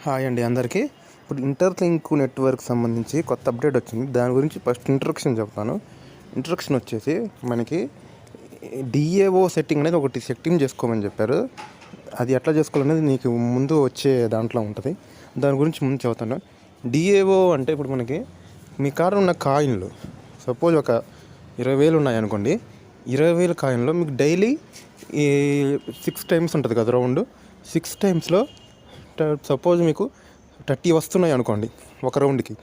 Hi అండి అందరికీ. ఇప్పుడు ఇంటర్లింక్ నెట్వర్క్ సంబంధించి కొత్త అప్డేట్ వచ్చింది. దాని గురించి ఫస్ట్ ఇంట్రొడక్షన్ చెప్తాను. ఇంట్రొడక్షన్ వచ్చేసి మనకి డిఏఓ సెట్టింగ్ అనేది ఒకటి సెట్టింగ్ చేసుకోమని చెప్పారు. అది ఎట్లా చేసుకోవాలనేది నీకు ముందు వచ్చే దాంట్లో ఉంటుంది. దాని గురించి ముందు చెబుతాను. డిఏఓ అంటే ఇప్పుడు మనకి మీ కాడ ఉన్న కాయిన్లు సపోజ్ ఒక 20,000 ఉన్నాయనుకోండి. 20,000 కాయిన్లో మీకు డైలీ 6 టైమ్స్ ఉంటుంది కదా రౌండ్. 6 టైమ్స్లో సపోజ్ మీకు 30 వస్తున్నాయి అనుకోండి ఒక రౌండ్కి.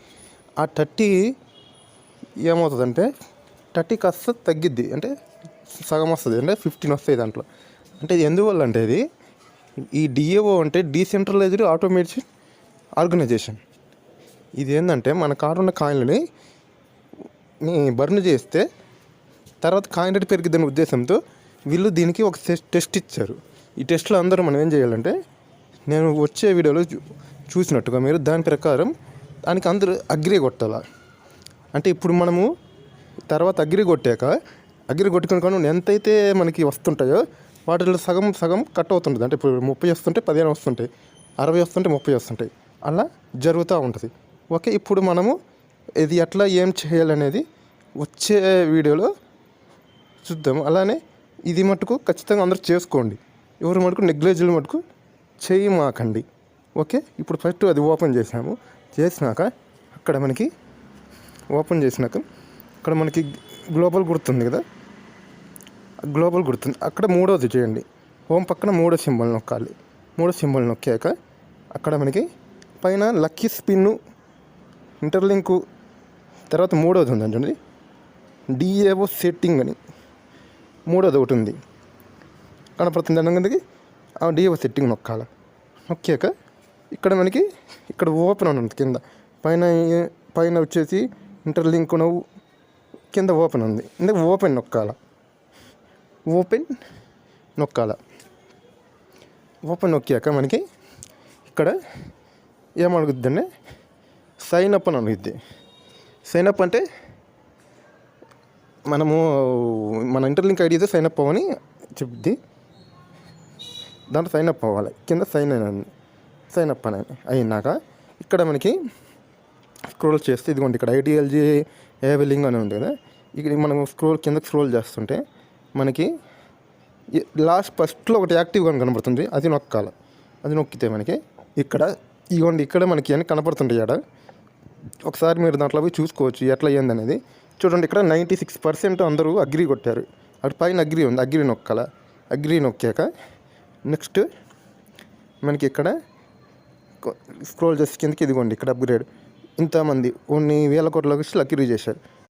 ఆ 30 ఏమవుతుందంటే 30 కాస్త తగ్గిద్ది, అంటే సగం వస్తుంది, అంటే 15 వస్తాయి దాంట్లో. అంటే ఎందువల్ల అంటే ఇది ఈ డిఏఓ అంటే డీసెంట్రలైజ్డ్ ఆటోమేటెడ్ ఆర్గనైజేషన్. ఇది ఏంటంటే మన కాడున్న కాయిన్లని బర్న్ చేస్తే తర్వాత కాయిన్ రేట్ పెరిగిద్దనే ఉద్దేశంతో వీళ్ళు దీనికి ఒక టెస్ట్ ఇచ్చారు. ఈ టెస్ట్లో అందరూ మనం ఏం చేయాలంటే, నేను వచ్చే వీడియోలో చూసినట్టుగా మీరు దాని ప్రకారం దానికి అందరూ అగ్రి కొట్టాలి. అంటే ఇప్పుడు మనము తర్వాత అగ్రి కొట్టుకుని ఎంతైతే మనకి వస్తుంటాయో వాటిలో సగం సగం కట్ అవుతుంటుంది. అంటే ఇప్పుడు 30 వస్తుంటే 15 వస్తుంటాయి, 60 వస్తుంటే 30 వస్తుంటాయి, అలా జరుగుతూ ఉంటుంది. ఓకే, ఇప్పుడు మనము ఇది ఎట్లా ఏం చేయాలనేది వచ్చే వీడియోలో చూద్దాం. అలానే ఇది మటుకు ఖచ్చితంగా అందరూ చేసుకోండి. ఎవరు మటుకు నెగ్లిజెన్స్ మటుకు చేయమాకండి. ఓకే, ఇప్పుడు ఫస్ట్ అది ఓపెన్ చేసినాక అక్కడ మనకి అక్కడ మనకి గ్లోబల్ గుర్తుంది కదా, గ్లోబల్ గుర్తుంది. అక్కడ మూడోది చేయండి. హోమ్ పక్కన మూడో సింబల్ నొక్కాలి. మూడో సింబల్ నొక్కాక అక్కడ మనకి పైన లక్కీ స్పిన్ను ఇంటర్లింకు తర్వాత మూడోది ఉందండి, డిఏఓ సెట్టింగ్ అని మూడోది ఒకటి ఉంది కనపడుతుంది అన్నది. ఆ డిఏఓ సెట్టింగ్ నొక్కాక ఇక్కడ మనకి ఇక్కడ ఓపెన్ అని ఉంది కింద. పైన వచ్చేసి ఇంటర్లింక్ కింద ఓపెన్ ఉంది, అంటే ఓపెన్ నొక్కాల. ఓపెన్ నొక్కాక మనకి ఇక్కడ ఏమడుగుద్దంటే సైన్ అప్ అని అడుగుద్ది. సైన్ అప్ అంటే మన ఇంటర్లింక్ ఐడితో సైన్ అప్ అవ్వని చెప్ద్ది. దాంట్లో సైన్ అప్ అవ్వాలి. కింద సైన్ అప్ అని అయినాక ఇక్కడ మనకి స్క్రోల్ చేస్తే ఇదిగోండి ఇక్కడ ఐడిఎల్జీ ఏవెలింగ్ అని ఉంది కదా. ఇక్కడ మనం కిందకి స్క్రోల్ చేస్తుంటే మనకి లాస్ట్ ఫస్ట్లో ఒకటి యాక్టివ్గా కనబడుతుంది, అది నొక్కాలి. అది నొక్కితే మనకి ఇక్కడ మనకి అని కనపడుతుంటాయి. ఆడ ఒకసారి మీరు దాంట్లో పోయి చూసుకోవచ్చు ఎట్లా అయ్యింది అనేది. చూడండి, ఇక్కడ 96% అందరూ అగ్రి కొట్టారు. అటు పైన అగ్రి ఉంది, అగ్రి నొక్కాల. అగ్రి నొక్కాక నెక్స్ట్ మనకి ఇక్కడ స్క్రోల్ చేసి కిందకి ఇదిగోండి ఇక్కడ అప్గ్రేడ్. ఇంతమంది కొన్ని వేల కోట్ల అగ్రి చేశారు.